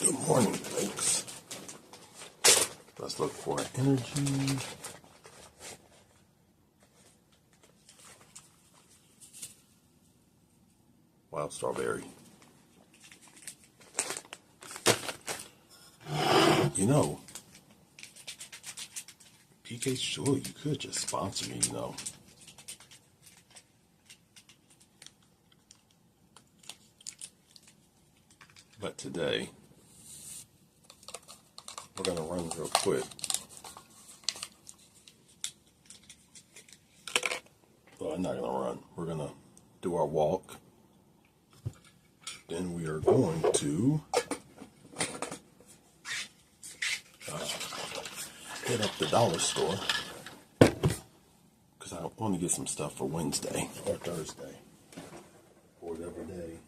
Good morning, folks. Let's look for energy. Wild strawberry. You know, PK, sure, you could just sponsor me, But today, we're going to run real quick. Well, I'm not going to run. We're going to do our walk. Then we are going to hit up the dollar store because I want to get some stuff for Wednesday or Thursday or whatever day.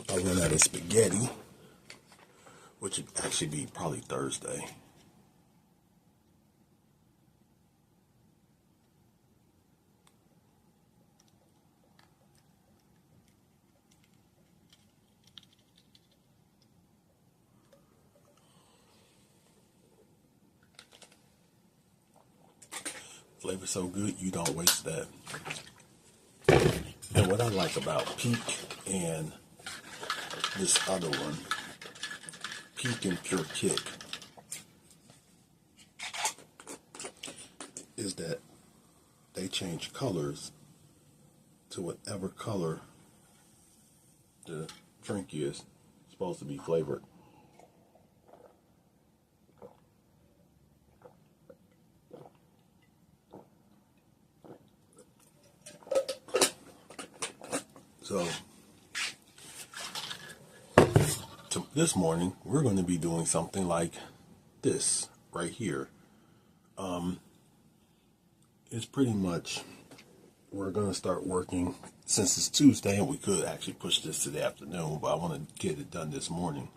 I run out of spaghetti, which would actually be probably Thursday. Flavor so good, you don't waste that. And what I like about Peak and this other one, Peak and Pure Kick, is that they change colors to whatever color the drink is supposed to be flavored. So, this morning, we're going to be doing something like this right here. It's pretty much, we're going to start working, since it's Tuesday, and we could actually push this to the afternoon, but I want to get it done this morning.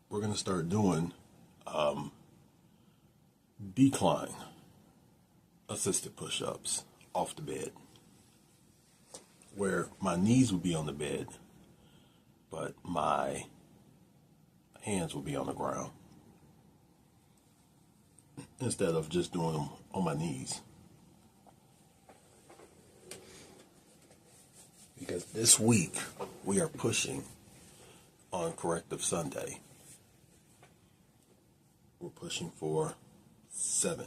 We're going to start doing decline assisted push-ups off the bed, where my knees will be on the bed, but my hands will be on the ground, instead of just doing them on my knees. Because this week, we are pushing on Corrective Sunday. We're pushing for 7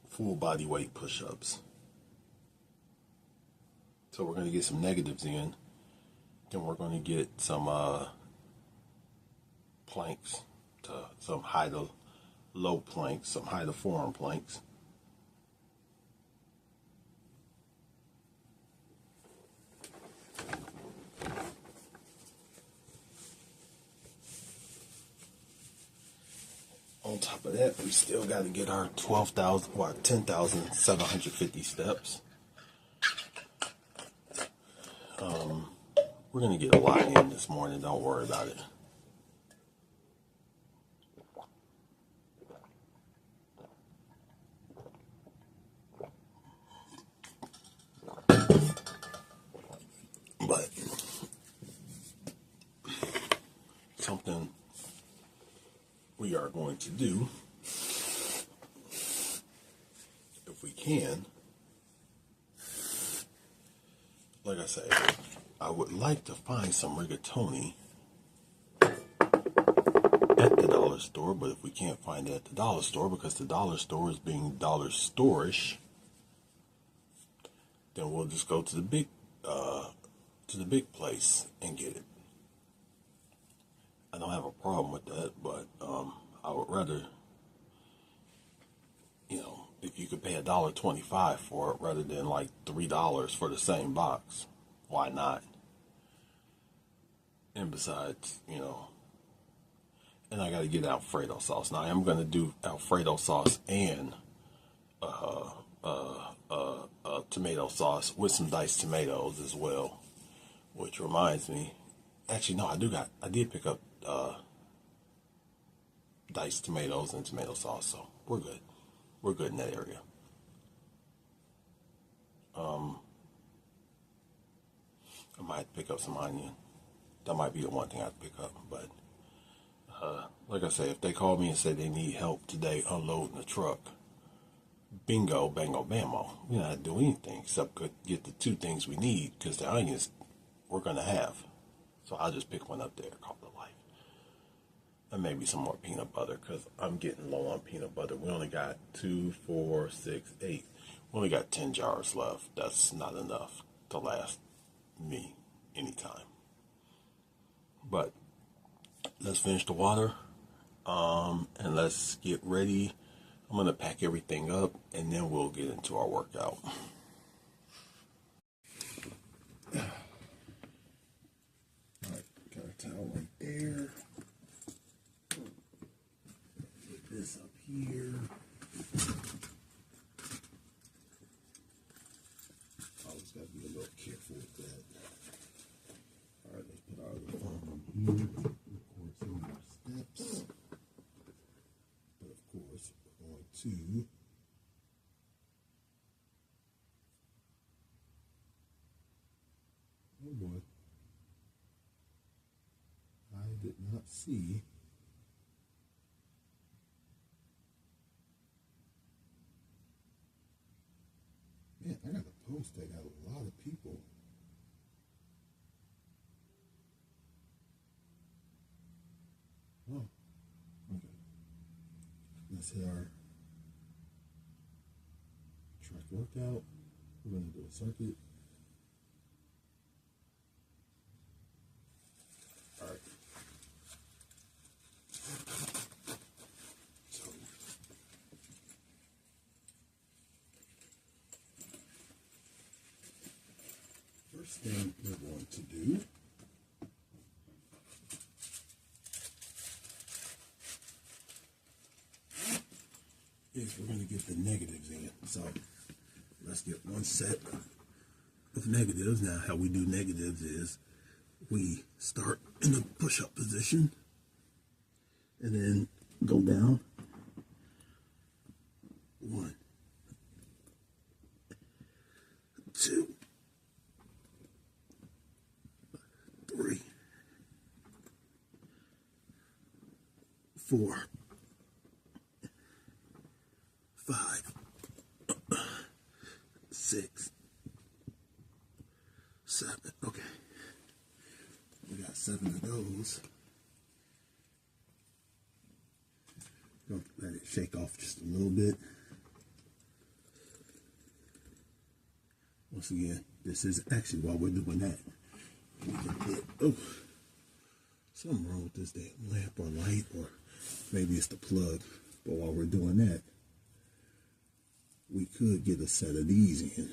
full body weight push-ups. So we're going to get some negatives in. Then we're going to get some planks, some high to low planks, some high to forearm planks. On top of that, we still got to get our 10,750 steps. We're going to get a lot in this morning. Don't worry about it. But something we are going to do, if we can, like I say, I would like to find some rigatoni at the dollar store, but if we can't find it at the dollar store because the dollar store is being dollar store-ish, then we'll just go to the big place and get it. I don't have a problem with that, but I would rather, if you could pay $1.25 for it rather than like $3 for the same box, why not? And besides, and I got to get Alfredo sauce. Now I am going to do Alfredo sauce and tomato sauce with some diced tomatoes as well. Which reminds me, actually no, I did pick up diced tomatoes and tomato sauce, so we're good. We're good in that area. might pick up some onion. That might be the one thing I'd pick up. But like I say, if they call me and say they need help today unloading the truck, bingo, bango, bammo. We're not doing anything except get the two things we need, because the onions we're going to have. So I'll just pick one up there, call it life. And maybe some more peanut butter, because I'm getting low on peanut butter. We only got 2, 4, 6, 8. We only got 10 jars left. That's not enough to last me anytime. But let's finish the water, and let's get ready. I'm going to pack everything up, and then we'll get into our workout. All right, got a towel right there. Put this up here. Always got to be a little careful with that. All right, let's put our other phone in here. Record some more steps. But of course, we're going to oh boy. I did not see. Man, I got a post that got a lot of people. Oh, okay. Let's hit our track workout. We're going to do a circuit. All right. So, first thing we're going to do is we're going to get the negatives in. So let's get one set of negatives. Now, how we do negatives is we start in the push-up position and then go down. 1, 2, 3, 4, 5, 6, 7. Okay. We got 7 of those. Gonna let it shake off just a little bit. Once again, this is actually while we're doing that, we can hit, oh, something wrong with this damn lamp or light, or maybe it's the plug. But while we're doing that, we could get a set of these in.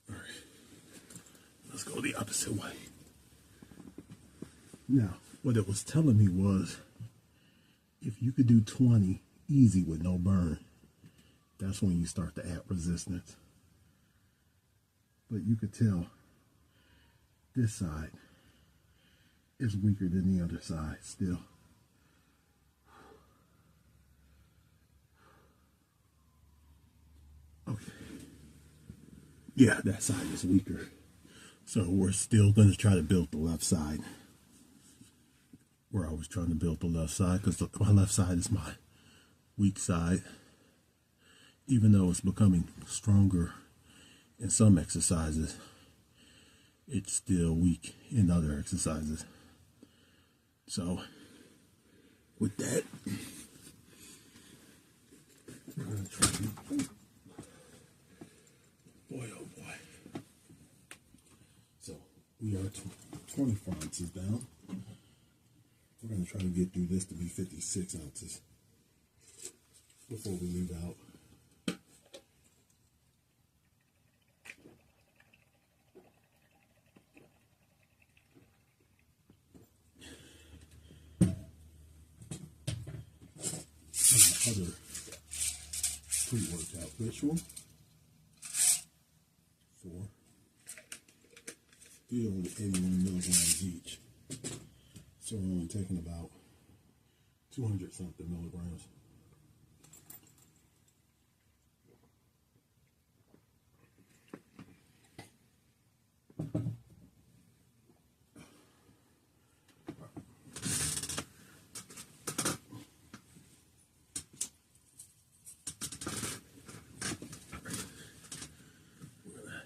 All right, let's go the opposite way. Now, what it was telling me was, if you could do 20 easy with no burn, that's when you start to add resistance. But you could tell this side is weaker than the other side still. Okay. Yeah, that side is weaker. So we're still going to try to build the left side. Where I was trying to build the left side, because my left side is my weak side. Even though it's becoming stronger in some exercises, it's still weak in other exercises. So with that, we're going to try to, boy oh boy. So we are 24 ounces down. We're going to try to get through this to be 56 ounces before we leave out. Other pre-workout ritual. filled with 81 milligrams each. So we're only taking about 200 something milligrams.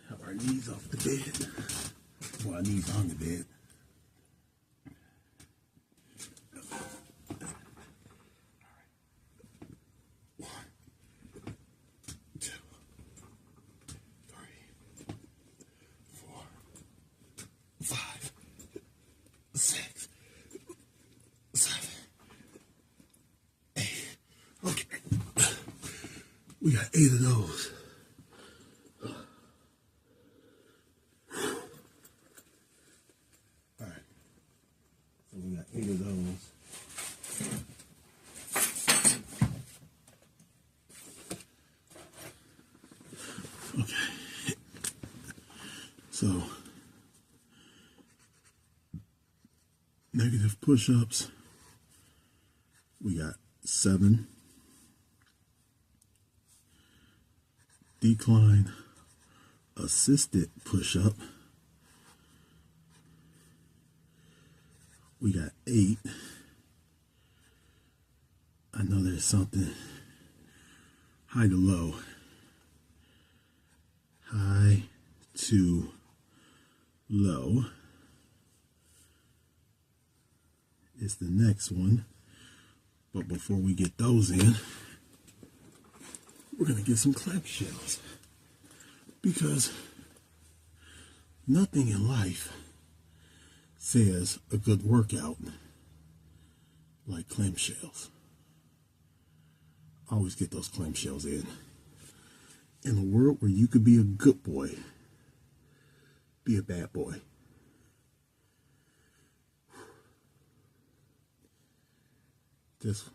Have our knees off the bed. Well, our knees on the bed. We got 8 of those. All right. So we got 8 of those. Okay. So negative push-ups. We got 7. Decline assisted push-up. We got 8. I know there's something high to low. High to low is the next one. But before we get those in, we're going to get some clamshells, because nothing in life says a good workout like clamshells. Always get those clamshells in. In a world where you could be a good boy, be a bad boy. This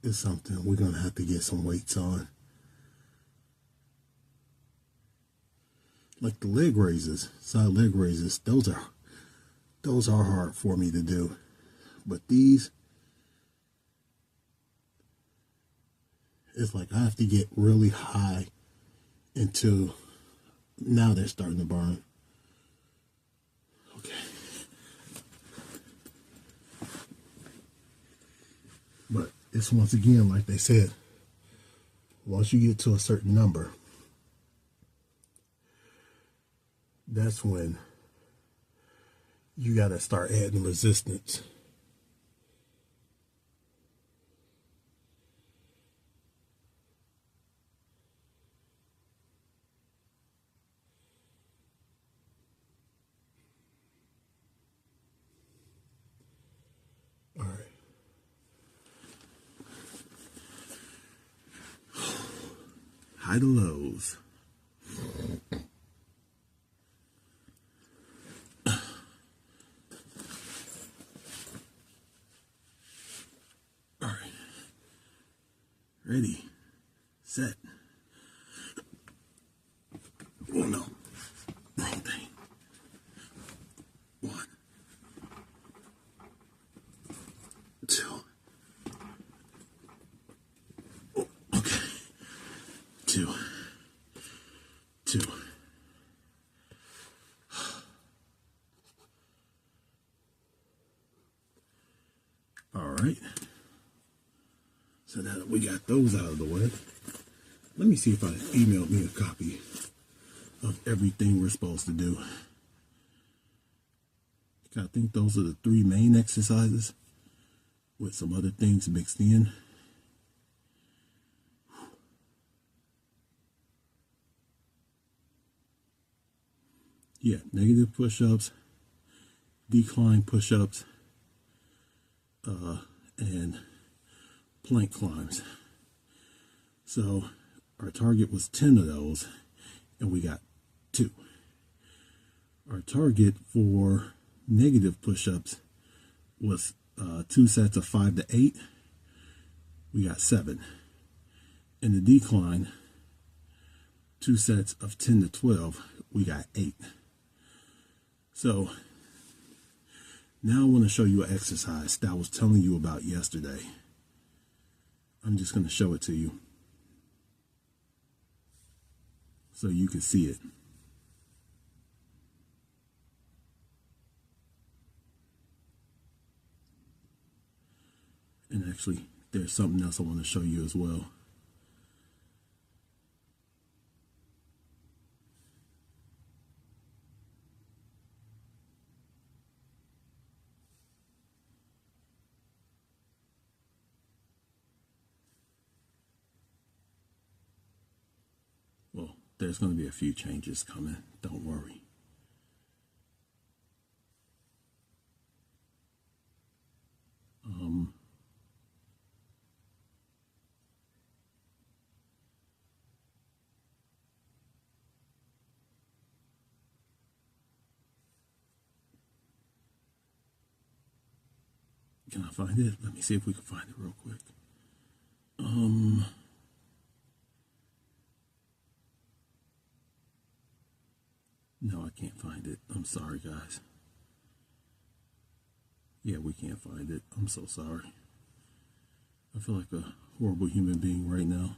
is something we're going to have to get some weights on. Like the leg raises, side leg raises, those are hard for me to do. But these, it's like I have to get really high until now they're starting to burn. Okay. But it's once again, like they said, once you get to a certain number, that's when you got to start adding resistance. All right. High to lows. Ready, set. Oh no, wrong thing. 1, 2. Oh, okay. 2. All right. So now that we got those out of the way, let me see if I emailed me a copy of everything we're supposed to do. I think those are the 3 main exercises with some other things mixed in. Yeah, negative push-ups, decline push-ups, and plank climbs. So our target was 10 of those, and we got 2. Our target for negative push-ups was 2 sets of 5 to 8. We got 7. In the decline, 2 sets of 10 to 12. We got 8. So now I want to show you an exercise that I was telling you about yesterday. I'm just going to show it to you so you can see it. And actually, there's something else I want to show you as well. Well, there's going to be a few changes coming. Don't worry. Can I find it? Let me see if we can find it real quick. No, I can't find it. I'm sorry, guys. Yeah, we can't find it. I'm so sorry. I feel like a horrible human being right now.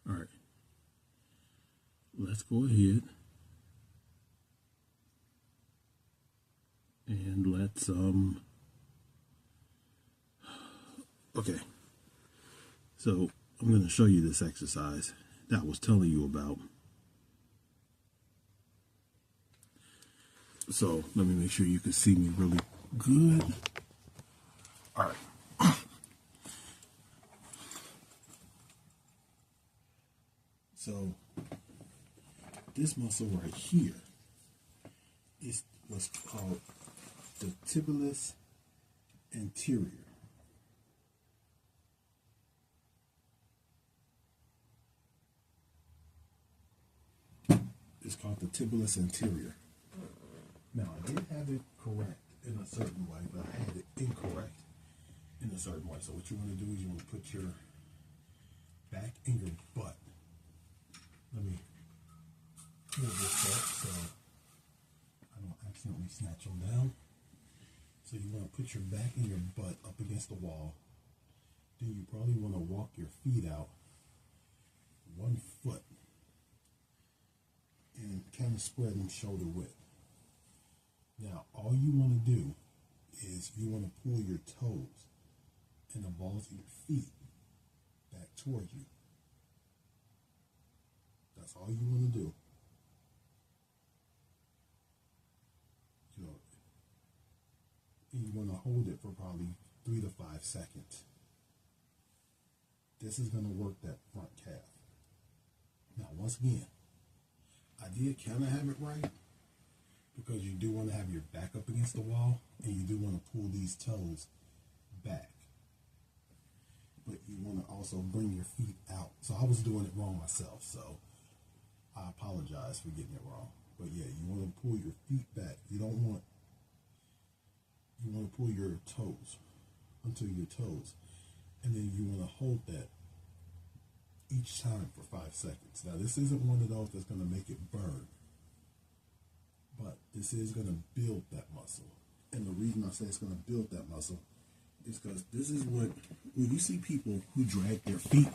All right. Let's go ahead and let's okay. So I'm going to show you this exercise that I was telling you about. So let me make sure you can see me really good. All right. So this muscle right here is what's called the tibialis anterior. It's called the tibialis anterior. Now, I did have it correct in a certain way, but I had it incorrect in a certain way. So what you want to do is you want to put your back in your butt. Let me pull this up so I don't accidentally snatch them down. So you want to put your back in your butt up against the wall. Then you probably want to walk your feet out 1 foot and kind of spread them shoulder width. Now, all you want to do is you want to pull your toes and the balls of your feet back toward you. That's all you want to do. You want to hold it for probably 3 to 5 seconds. This is going to work that front calf. Now, once again, I did kind of have it right because you do want to have your back up against the wall and you do want to pull these toes back. But you want to also bring your feet out. So I was doing it wrong myself, so I apologize for getting it wrong. But yeah, you want to pull your feet back. You want to pull your toes onto your toes. And then you want to hold that each time for 5 seconds. Now, this isn't one of those that's going to make it burn. But this is going to build that muscle. And the reason I say it's going to build that muscle is because this is what, when you see people who drag their feet,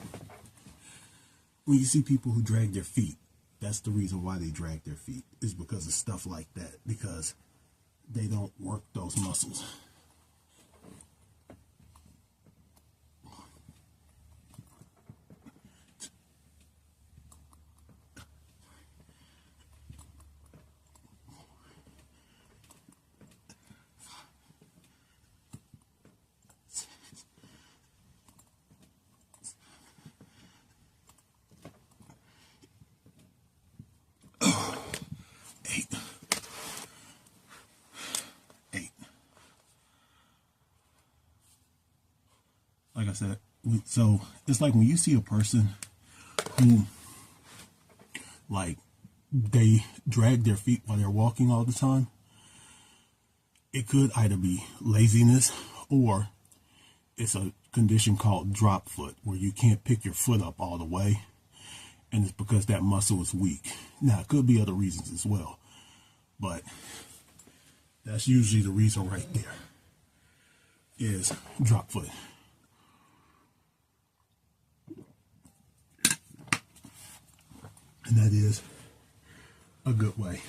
that's the reason why they drag their feet, is because of stuff like that, because they don't work those muscles. Like I said, so it's like when you see a person who, like, they drag their feet while they're walking all the time, It could either be laziness or it's a condition called drop foot, where you can't pick your foot up all the way, and it's because that muscle is weak. Now, it could be other reasons as well, but that's usually the reason right there, is drop foot. And that is a good way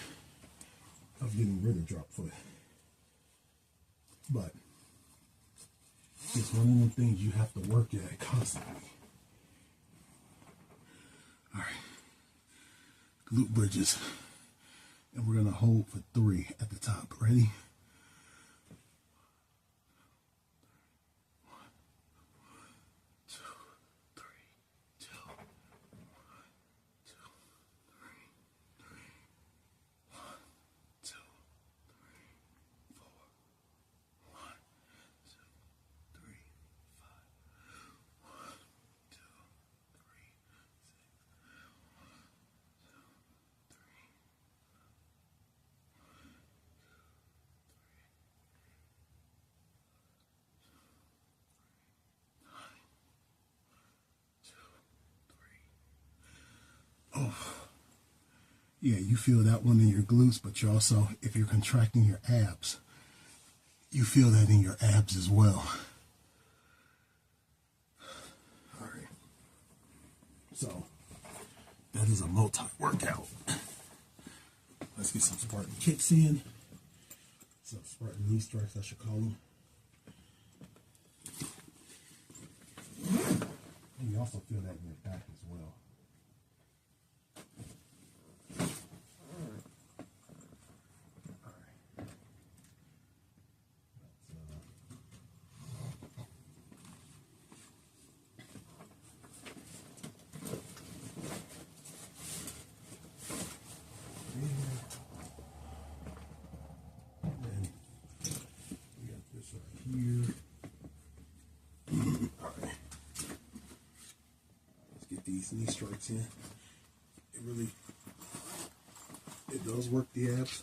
of getting rid of drop foot. But it's one of the things you have to work at constantly. All right, glute bridges. And we're gonna hold for 3 at the top. Ready? 1, 2, 3, 2, 1, 2, 3, 1, 2, 3, 4, 1, 2, 3, 5, 1, 2, 3, 6, 7, 8, 9, 10, 11, 12, 13, 14, 15, 16, 17, 18, 19, 20, 21, 22, 23. Oh, yeah, you feel that one in your glutes, but you also, if you're contracting your abs, you feel that in your abs as well. All right. So that is a multi-workout. Let's get some Spartan kicks in. Some Spartan knee strikes, I should call them. And you also feel that in your back as well. Here. All right. Let's get these knee strikes in. It does work the abs,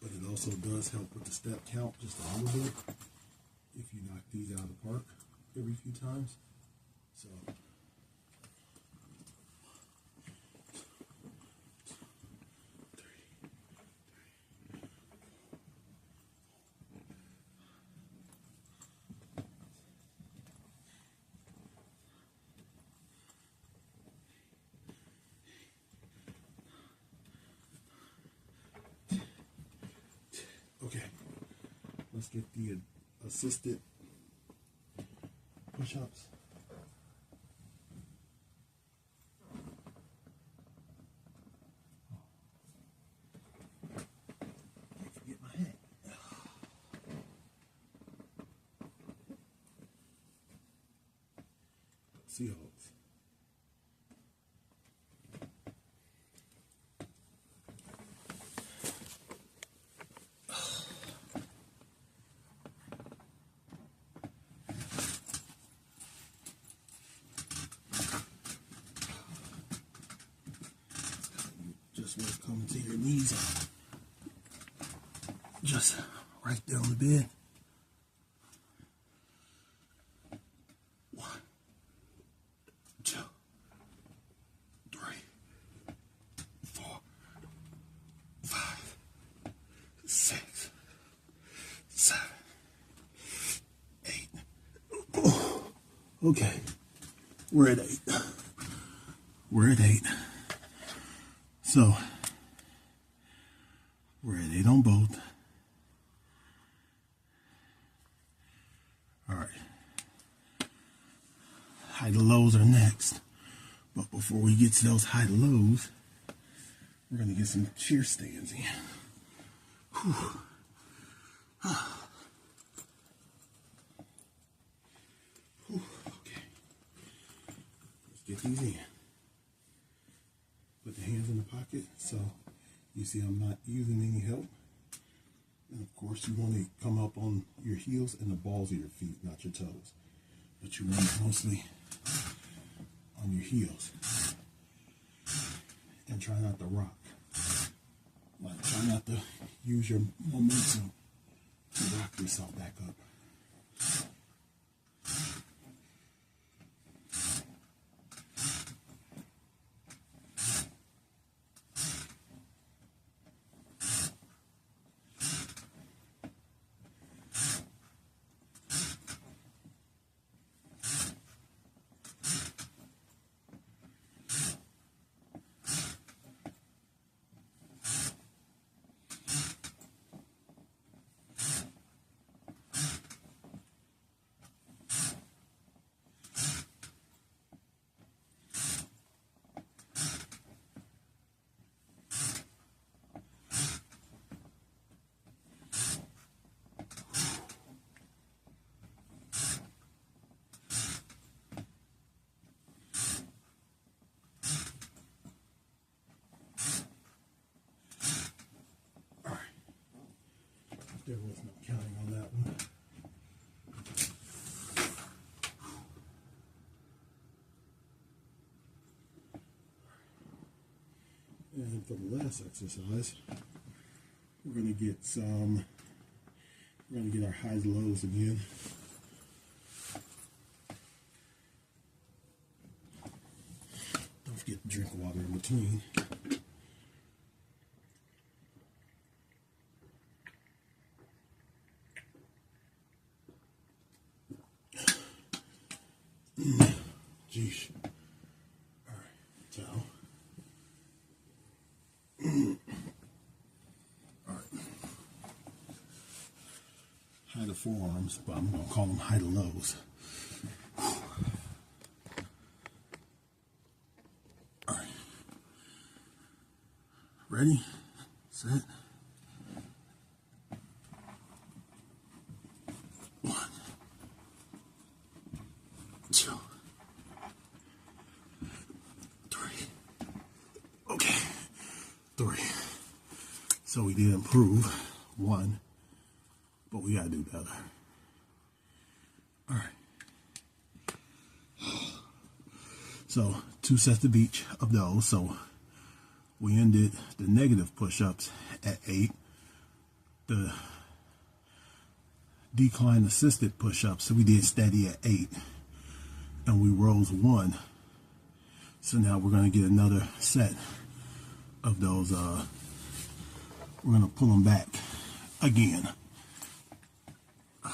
but it also does help with the step count just a little bit if you knock these out of the park every few times. So. Okay, let's get the assisted push-ups. Can't forget my hat. Seahawks. Just coming to your knees, just right there on the bed. 1, 2, 3, 4, 5, 6, 7, 8. Okay, we're at 8. We're at 8. So, we're at 8 on both. All right. High to lows are next. But before we get to those high to lows, we're going to get some chair stands in. Whew. Whew. Okay. Let's get these in. Put the hands in the pocket, so you see I'm not using any help. And of course you want to come up on your heels and the balls of your feet, not your toes. But you want it mostly on your heels. And try not to rock. Like, try not to use your momentum Rock myself back up. There was no counting on that one. And for the last exercise, we're going to get our highs and lows again. Don't forget to drink water in between. Jeez. All right, so. All right. High to forearms, but I'm going to call them high to lows. All right. Ready, set. 1, 2, 3. Okay, 3. So we did improve 1, but we gotta do better. All right. So 2 sets of each of those. So we ended the negative push-ups at 8. The decline assisted push-ups, so we did steady at 8, and we rose 1. So now we're going to get another set of those. We're going to pull them back again. So,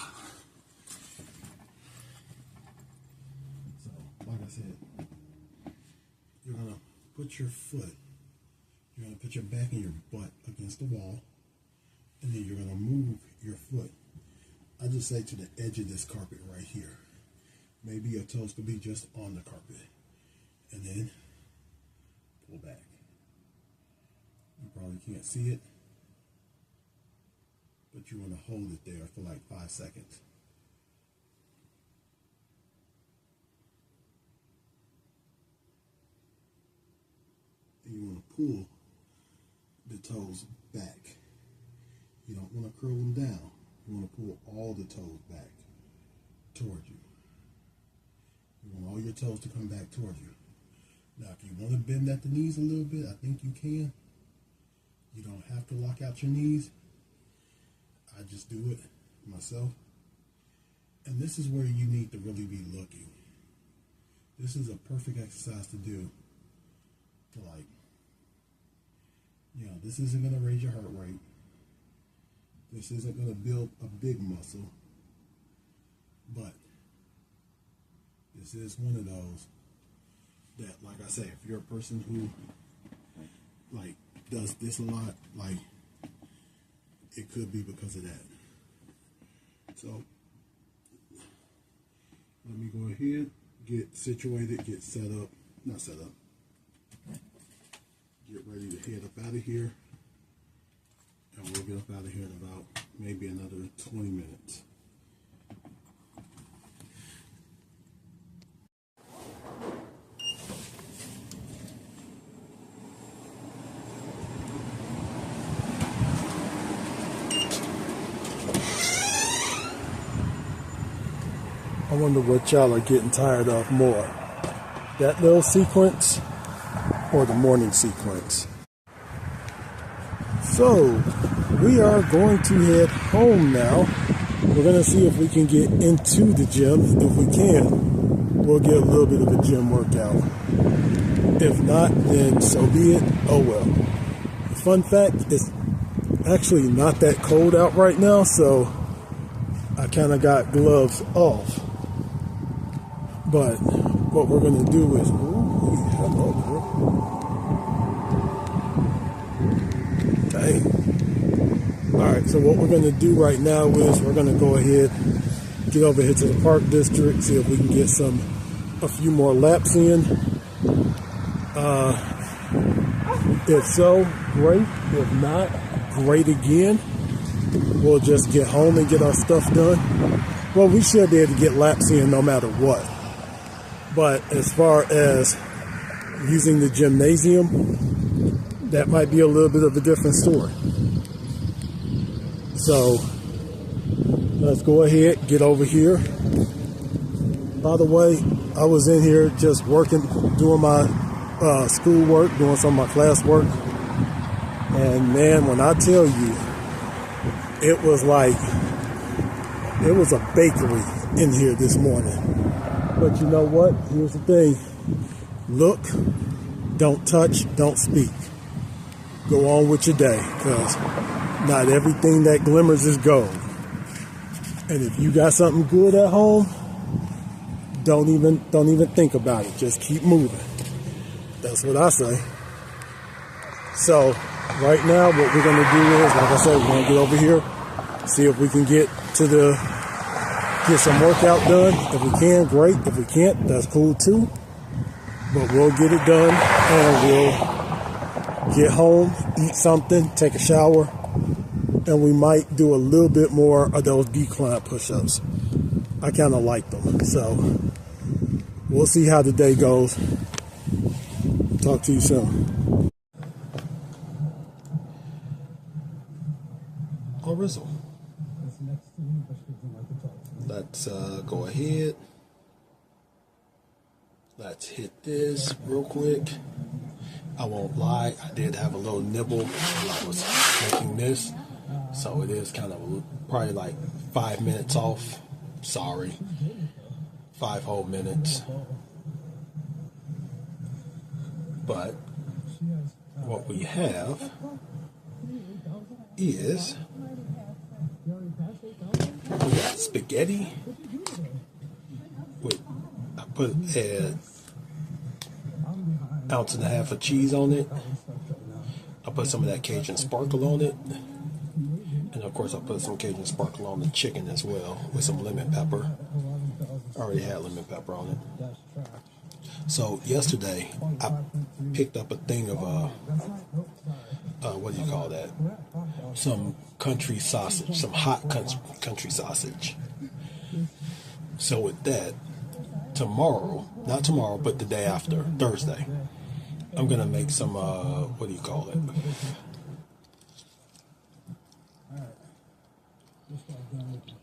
like I said, you're going to put your foot, you're going to put your back and your butt against the wall, and then you're going to move your foot. I just say to the edge of this carpet right here. Maybe your toes could be just on the carpet. And then pull back. You probably can't see it, but you want to hold it there for like 5 seconds. And you want to pull the toes back. You don't want to curl them down. You want to pull all the toes back towards you. You want all your toes to come back towards you. Now, if you want to bend at the knees a little bit, I think you can. You don't have to lock out your knees. I just do it myself. And this is where you need to really be looking. This is a perfect exercise to do. To like, you know, this isn't going to raise your heart rate. This isn't going to build a big muscle. But this is one of those that, like I say, if you're a person who like does this a lot, like it could be because of that. So let me go ahead, get situated, get set up, not set up, get ready to head up out of here, and we'll get up out of here in about maybe another 20 minutes. I wonder what y'all are getting tired of more, that little sequence or the morning sequence. So we are going to head home now. We're going to see if we can get into the gym. If we can, we'll get a little bit of a gym workout. If not, then so be it. Oh well. Fun fact, it's actually not that cold out right now, so I kind of got gloves off. But what we're going to do is, dang. Alright, so what we're going to do right now is we're going to go ahead, get over here to the park district, see if we can get a few more laps in. If so, great. If not, great again. We'll just get home and get our stuff done. Well, we should be able to get laps in no matter what. But as far as using the gymnasium, that might be a little bit of a different story. So let's go ahead, get over here. By the way, I was in here just working, doing my school work, doing some of my class work. And man, when I tell you, it was a bakery in here this morning. But you know what? Here's the thing. Look, don't touch, don't speak. Go on with your day, because not everything that glimmers is gold. And if you got something good at home, don't even think about it. Just keep moving. That's what I say. So right now, what we're going to do is, like I said, we're going to get over here, see if we can get some workout done. If we can, great. If we can't, that's cool too. But we'll get it done, and we'll get home, eat something, take a shower, and we might do a little bit more of those decline push-ups. I kind of like them. So we'll see how the day goes. Talk to you soon. Oh, Rizzle. Let's go ahead. Let's hit this real quick. I won't lie, I did have a little nibble while I was making this. So it is kind of probably like 5 minutes off. Sorry. 5 whole minutes. But what we have is we got spaghetti with, I put an ounce and a half of cheese on it. I put some of that Cajun sparkle on it. And of course I put some Cajun sparkle on the chicken as well with some lemon pepper. I already had lemon pepper on it. So yesterday I picked up a thing of what do you call that? Some country sausage, some hot country sausage. So with that, tomorrow, not tomorrow, but the day after, Thursday, I'm gonna make some what do you call it?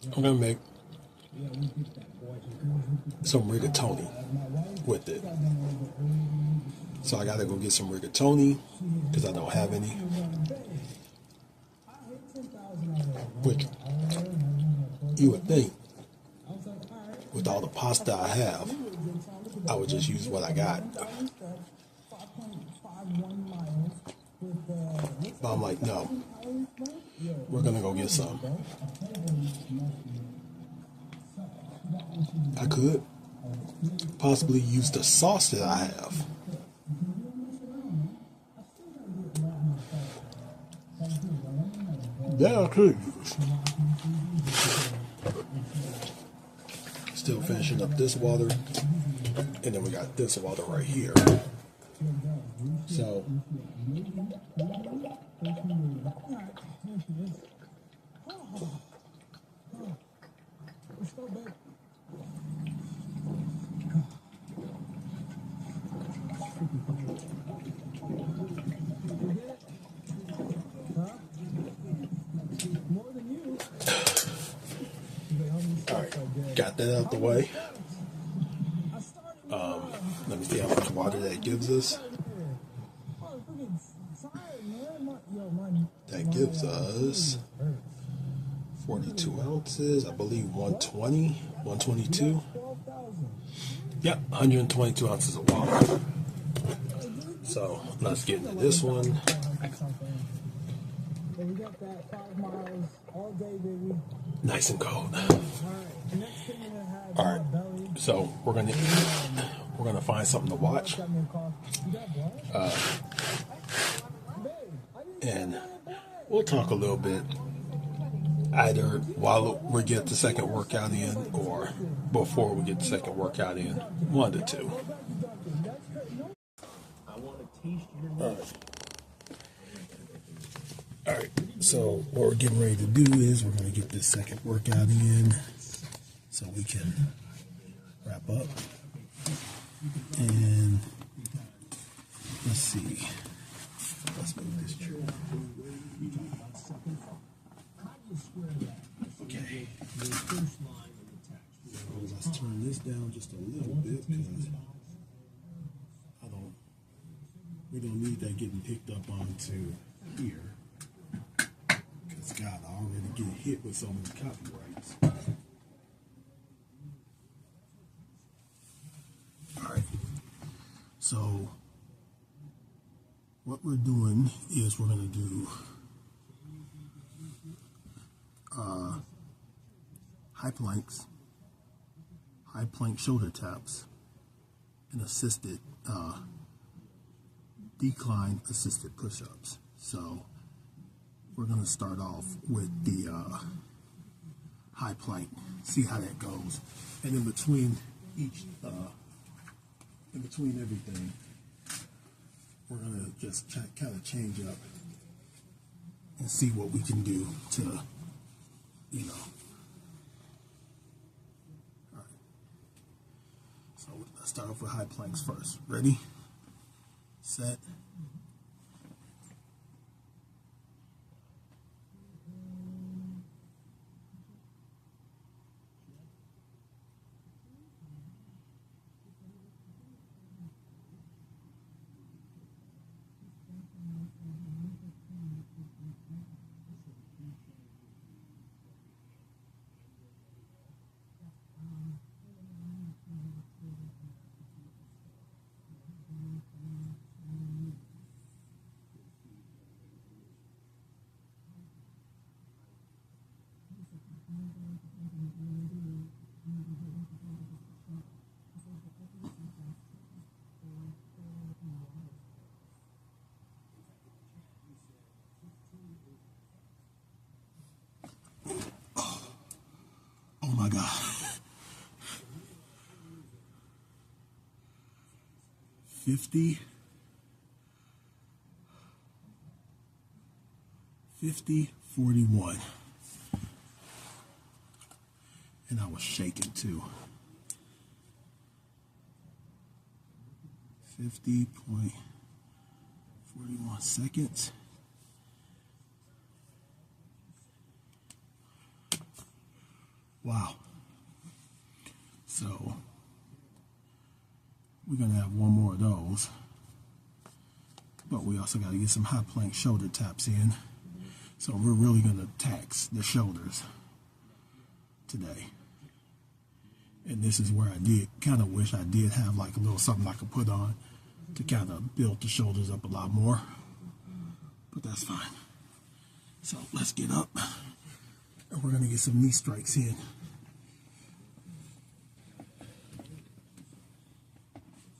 I'm gonna make some rigatoni with it. So I gotta go get some rigatoni because I don't have any. Which you would think with all the pasta I have, I would just use what I got. But I'm like, no, we're gonna go get some. I could possibly use the sauce that I have. Yeah, I could. Still finishing up this water. And then we got this water right here. So got that out the way. Let me see how much water that gives us. That gives us 42 ounces, I believe 120, 122. Yep, 122 ounces of water. So let's get into this one. Nice and cold. All right, so we're gonna find something to watch, and we'll talk a little bit either while we get the second workout in or before we get the second workout in. One to two. All right. So what we're getting ready to do is we're going to get this second workout in so we can wrap up. And let's see. Let's move this chair. Okay. Let's turn this down just a little bit because we don't need that getting picked up onto here. Because God, I already get hit with so many copyrights. All right. So what we're doing is we're going to do high planks, high plank shoulder taps, and assisted decline assisted push-ups. So we're going to start off with the high plank, see how that goes, and in between everything, we're going to just kind of change up and see what we can do to, you know. All right. So let's start off with high planks first. Ready? Set. Oh my God. 50, 41. And I was shaking too. 50.41 seconds. Wow. So we're going to have one more of those. But we also got to get some high plank shoulder taps in. So we're really going to tax the shoulders today. And this is where I did kind of wish I did have like a little something I could put on to kind of build the shoulders up a lot more. But that's fine. So let's get up. And we're going to get some knee strikes in.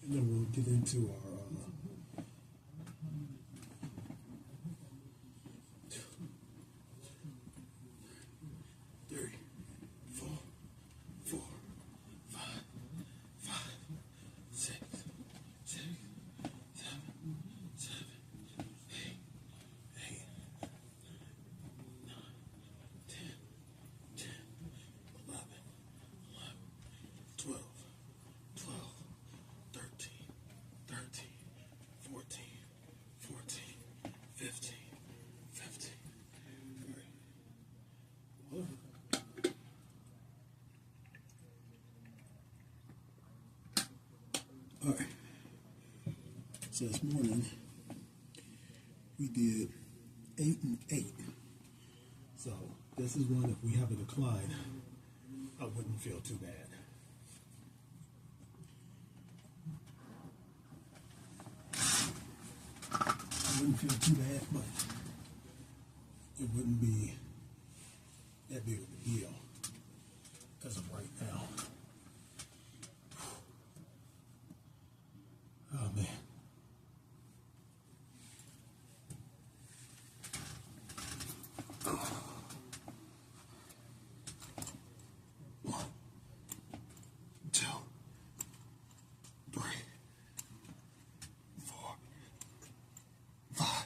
And then we'll get into our 3, 4, 5, 6, 7, 8, 9, 10, 11, 12, 13, 14, 15. All right. So this morning we did 8 and 8. So this is one, if we have a decline, I wouldn't feel too bad. I wouldn't feel too bad, but it wouldn't be that big of a deal as of right now. Oh man. One, two, three, four, five,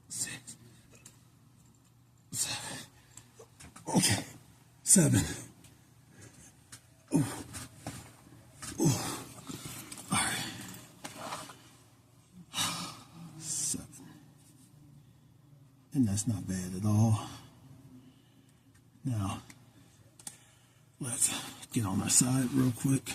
six, seven. Okay, 7. Ooh. Ooh. All right. 7. And that's not bad at all. Now, let's get on our side real quick.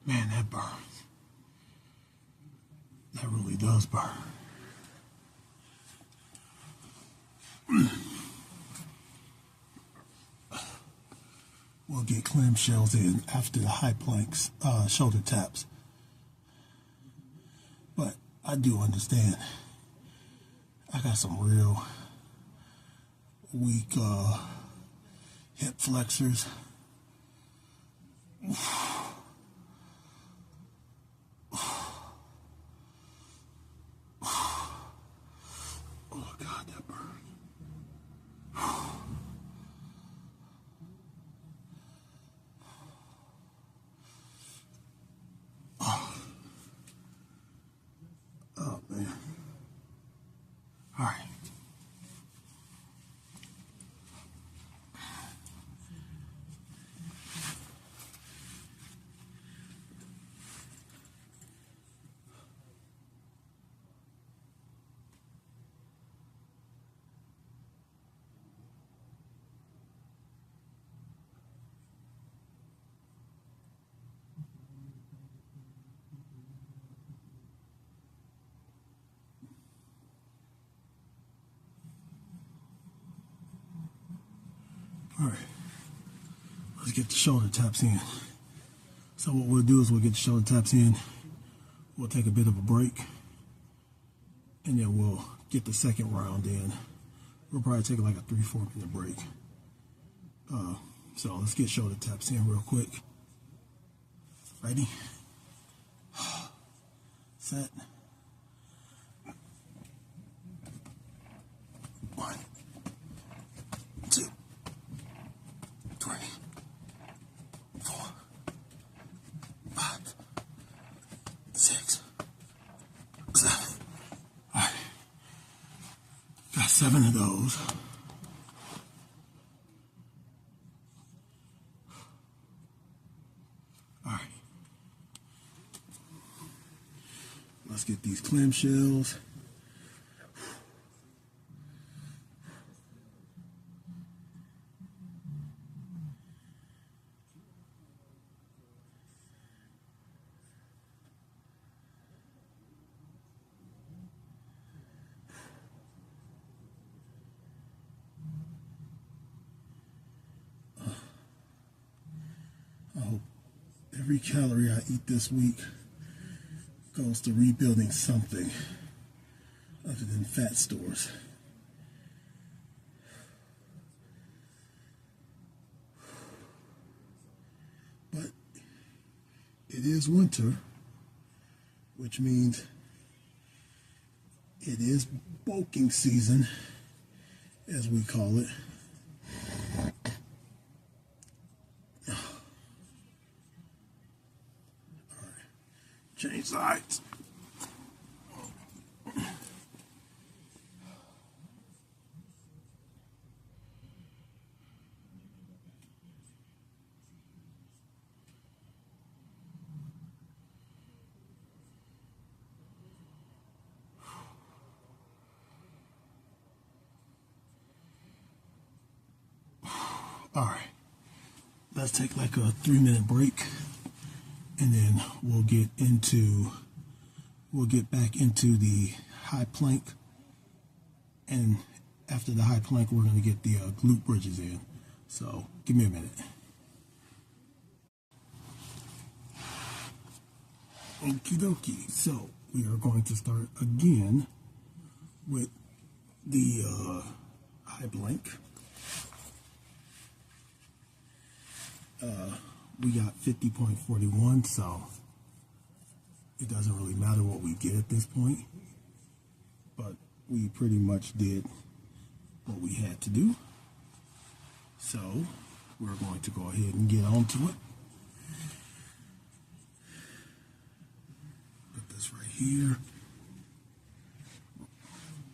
Man, that burns. That really does burn. We'll get clamshells in after the high planks, shoulder taps. But I do understand. I got some real weak hip flexors. Oh God, that burns. Oh man. All right. All right, let's get the shoulder taps in. So what we'll do is we'll get the shoulder taps in, we'll take a bit of a break, and then we'll get the second round in. We'll probably take like a 3-4 minute break. So let's get shoulder taps in real quick. Ready? Set. 1, 2, 3, 4, 5, 6, 7. All right. Got 7 of those. All right. Let's get these clamshells. I hope every calorie I eat this week goes to rebuilding something other than fat stores. But it is winter, which means it is bulking season, as we call it. Change sides. All right, let's take like a 3-minute break, and then we'll get back into the high plank, and after the high plank, we're going to get the glute bridges in. So give me a minute. Okie dokie. So we are going to start again with the high plank. We got 50.41, so it doesn't really matter what we get at this point, but we pretty much did what we had to do. So we're going to go ahead and get on to it. Put this right here.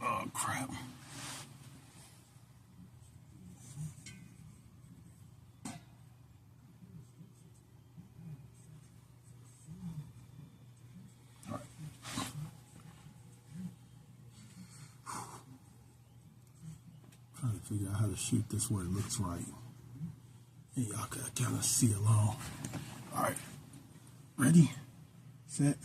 Oh, crap. Trying to figure out how to shoot this where it looks right. And y'all can kind of see along. All right, ready, set.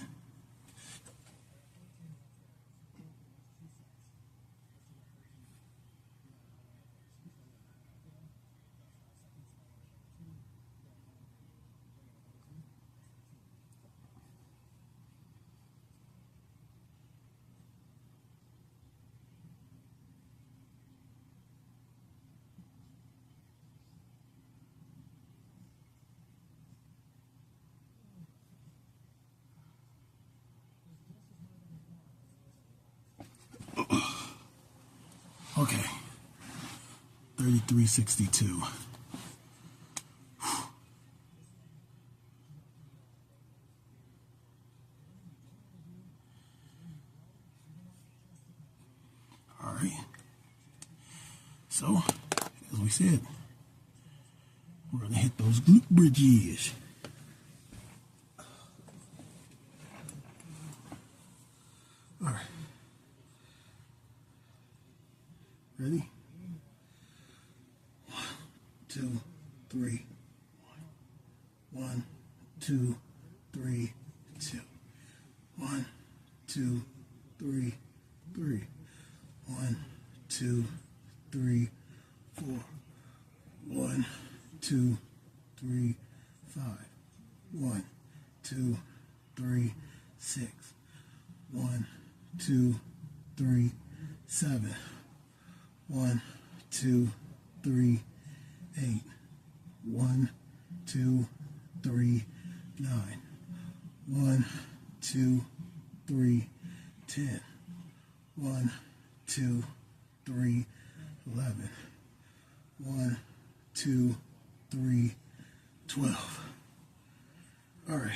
Okay, 33.62. All right. So, as we said, we're going to hit those glute bridges. All right. Ready? 1, 2, 3. 1, 2, 3, 2. 1, 2, 3, 3. 1, 2, 3, 4. 1, 2, 3, 5. 1, 2, 3, 6. 1, 2, 3, 7. 1, 2, 3, 8. 1, 2, 3, 9. 1, 2, 3, 10. 1, 2, 3, 11. 1, 2, 3, 12. All right.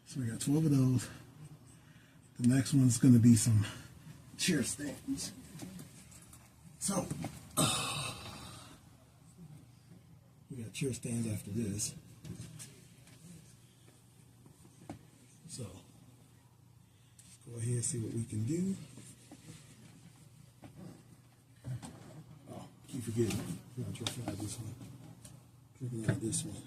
So we got 12 of those. The next one's going to be some chair stands. So, we got chair stands after this. So, go ahead and see what we can do. Oh, keep forgetting. We gotta try to this one. Tripping out this one.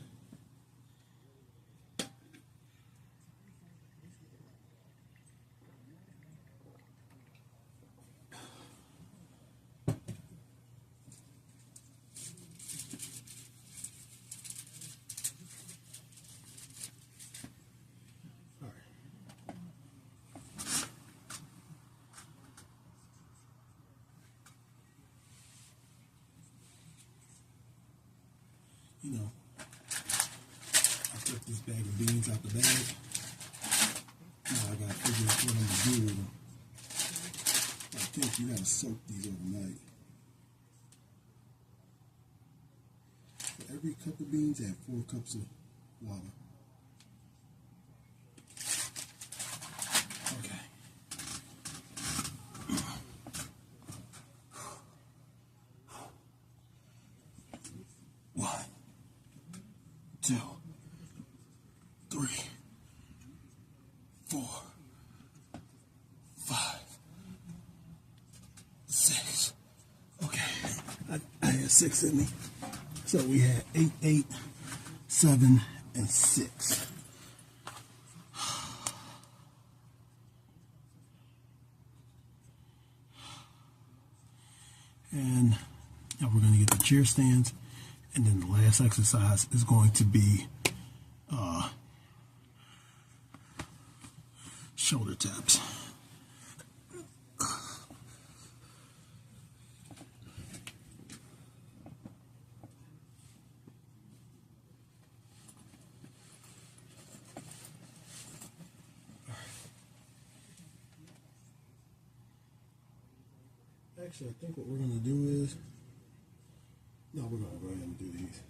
You know, I took this bag of beans out the bag. Now I gotta figure out what I'm gonna do with them. I think you gotta soak these overnight. For every cup of beans, add 4 cups of water. 2, 3, 4, 5, 6. Okay, I had 6 in me. So we had 8, 8, 7, and 6. And now we're going to get the chair stands. And then the last exercise is going to be shoulder taps. Actually, I think what we're going to do is, no, we're going to go ahead and do these.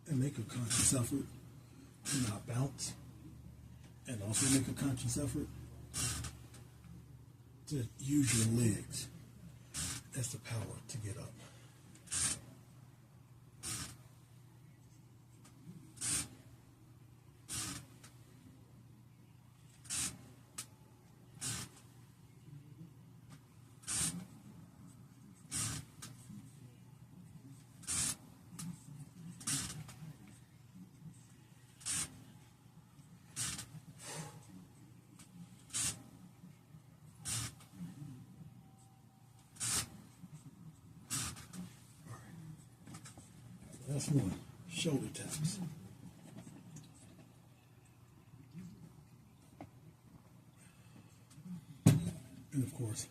And make a conscious effort to not bounce. And also make a conscious effort to use your legs as the power to get up. That's one. Shoulder taps. And of course,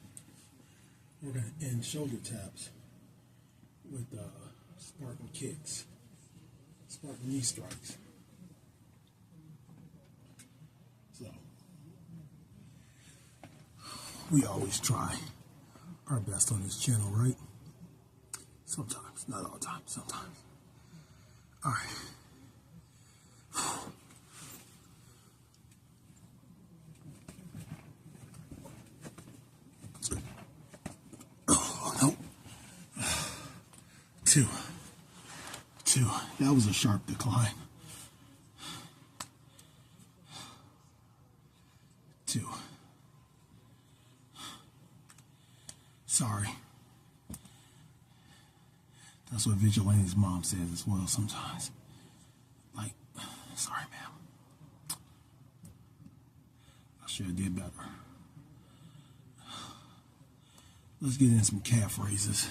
we're going to end shoulder taps with Spartan kicks, Spartan knee strikes. So, we always try our best on this channel, right? Sometimes, not all the time, sometimes. All right. Oh, no. 2. That was a sharp decline. 2. Sorry. That's what Vigilante's mom says as well sometimes. Like, sorry, ma'am. I should have did better. Let's get in some calf raises.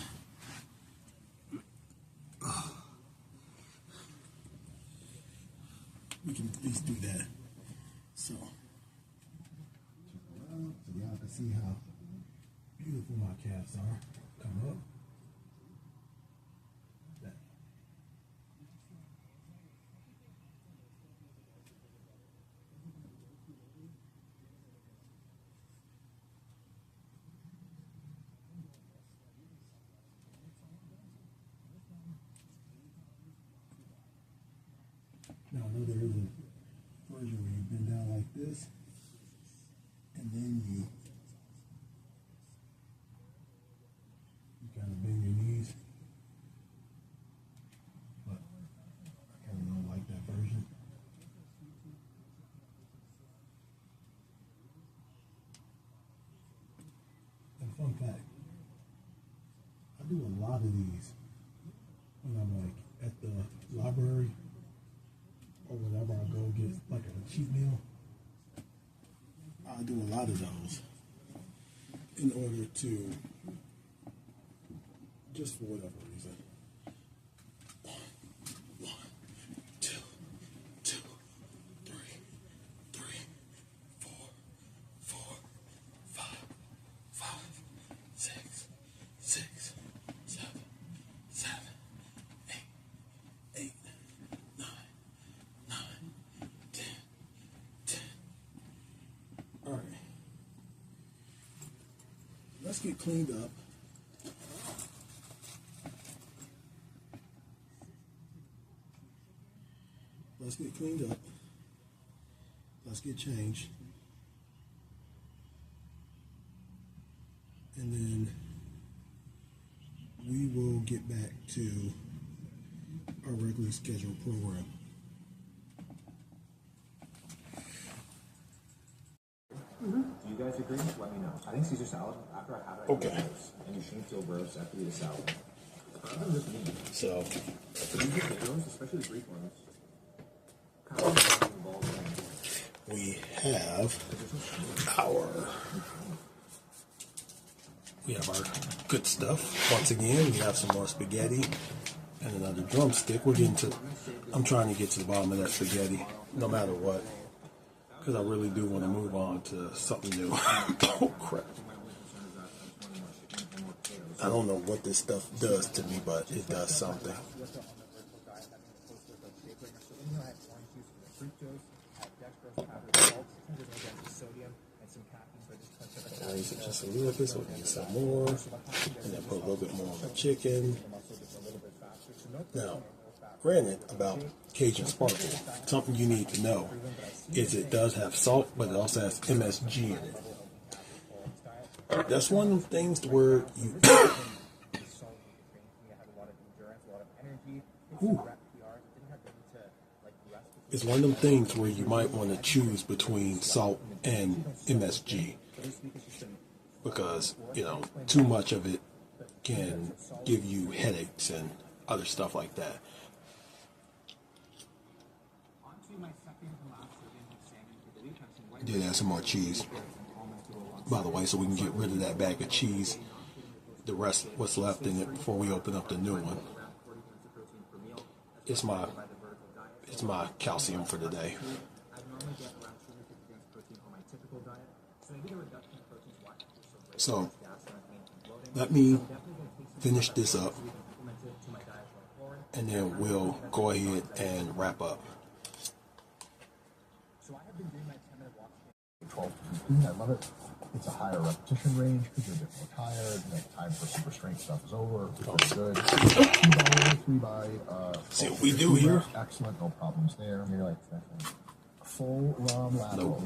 We can at least do that. So y'all can see how beautiful my calves are. Come up. Now I know there is a version where you bend down like this, and then you kind of bend your knees, but I kind of don't like that version. And fun fact, I do a lot of these when I'm like at the library or whenever I go get like a cheat meal. I do a lot of those in order to, just for whatever reason. 1, 2, 2, 3, 3, 4, 4, 5, 5, 6, 6, 7, 7, 8, 8, 9, 9, 10, 10. All right. Let's get cleaned up. Let's get cleaned up. Let's get changed. and then we will get back to our regularly scheduled program. Do you guys agree? Let me know. I think Caesar salad, after I have it, Okay. gross, and you shouldn't feel gross after you eat a salad. I'm just me. So, But these potatoes, especially the Greek ones, kind of involved in. we have our good stuff. Once again, we have some more spaghetti and another drumstick. I'm trying to get to the bottom of that spaghetti, no matter what, because I really do want to move on to something new. Oh crap! I don't know what this stuff does to me, but it does something. Raise it just a little bit so we can get some more, and then put a little bit more on the chicken. Now, granted, about Cajun Sparkle, something you need to know is it does have salt, but it also has MSG in it. That's one of the things where you. It's one of them things where you might want to choose between salt and MSG, because too much of it can give you headaches and other stuff like that. I did add some more cheese, by the way, so we can get rid of that bag of cheese, the rest what's left in it, before we open up the new one. It's my calcium for the day. So let me finish this up, and then we'll go ahead and wrap up. 12 to 15, I love it. It's a higher repetition range because you're a bit more tired. Time for super strength stuff is over. It's good. 3 by See what we do here? Excellent, no problems there. You're like full ROM lateral.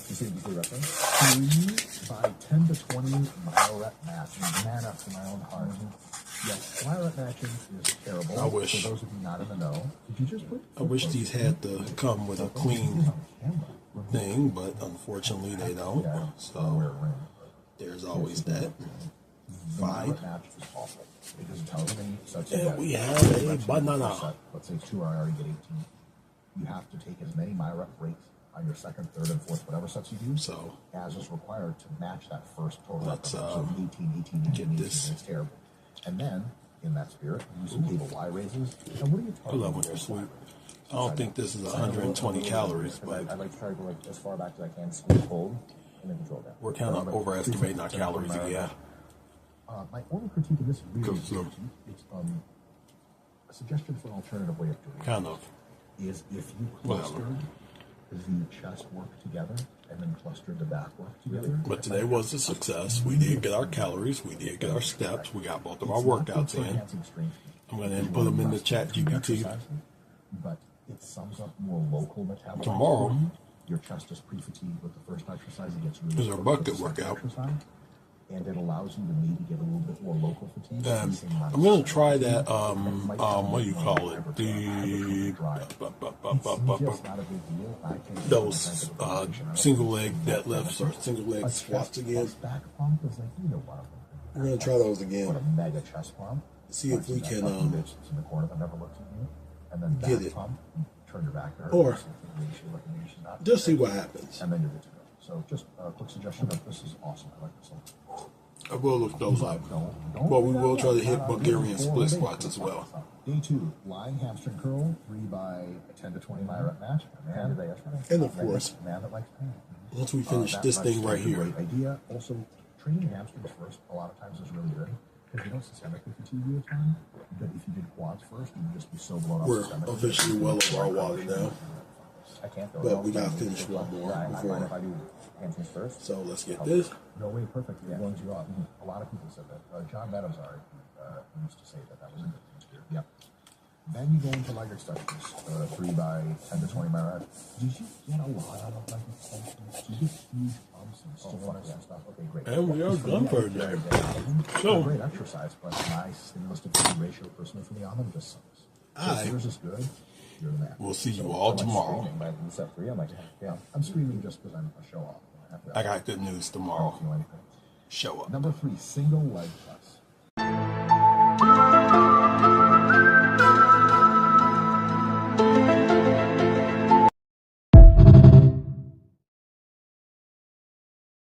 You see the reference? 3 by 10 to 20 mile rep match. Man after my own heart. Yes, mile rep matching is terrible. I wish. For those of you not in the know, did you just put? I wish these had to come with a clean thing, but unfortunately they don't. So there's always that. 5. And we have a banana. Let's say 2, I already get 18. You have to take as many MyRep breaks on your second, third, and fourth, whatever sets you do, so as is required to match that first total. Let's so 18, get this. It's terrible. And then, in that spirit, use some table Y raises. And what are you I love when you're sweet. I don't think this is 120 calories, but I like to try to go as far back as I can, squeeze hold, and then control that. we're kind of overestimating our calories, yeah. My only critique of this really is it's a suggestion for an alternative way of doing it. Kind of. Is if you clustered the chest work together and then clustered the back work together. But today was a success. We did get our calories. We did get our steps. We got both of our workouts in. I'm going to put them in the chat GPT. But it sums up more local metabolism. Tomorrow, your chest is pre-fatigued with the first exercise. It gets really is our bucket workout. And it allows you to maybe get a little bit more local fatigue. I'm going to try that, what do you call it? Those single leg deadlifts or single leg squats again. We're going to try those again. What a mega chest pump. See if we can in the corner that never looks at you. And then get it. Pump, turn your back to her. Or just see what happens. And then you're good to go. So just a quick suggestion of this is awesome. I like this one. I will look those up. But we will try to hit Bulgarian split squats as well. Day 2, lying hamstring curl, 3 by 10 to 20 MyRep match. Man, and of course, man that likes pain. Once we finish this thing right here. Great idea. Also, training your hamstrings first a lot of times is really good. Because you don't systemically fatigue you a ton. But if you did quads first, you would just be so blown up. We're officially well over our water now. I can't go. But we got to finish one more before. If I do hamstrings first. So let's get this. No way, perfect. It warms you up. A lot of people said that. John Meadows used to say that was a good thing to do. Yep. Then you go into leg extensions, 3 by 10 to 20 MyRep. Did you get a lot out of leg extensions? Did you get huge bumps some stillness and stuff. Okay, great. And we are done for today. So So- great exercise, but my stimulus to food ratio personally for the almond just sucks. So if yours is good. You're the man. We'll see you all I'm like tomorrow. screaming, but you said 3. I'm like, yeah, I'm screaming just because I'm a show off. I got good news I don't tomorrow. feel anything. Show up. Number 3, single leg press.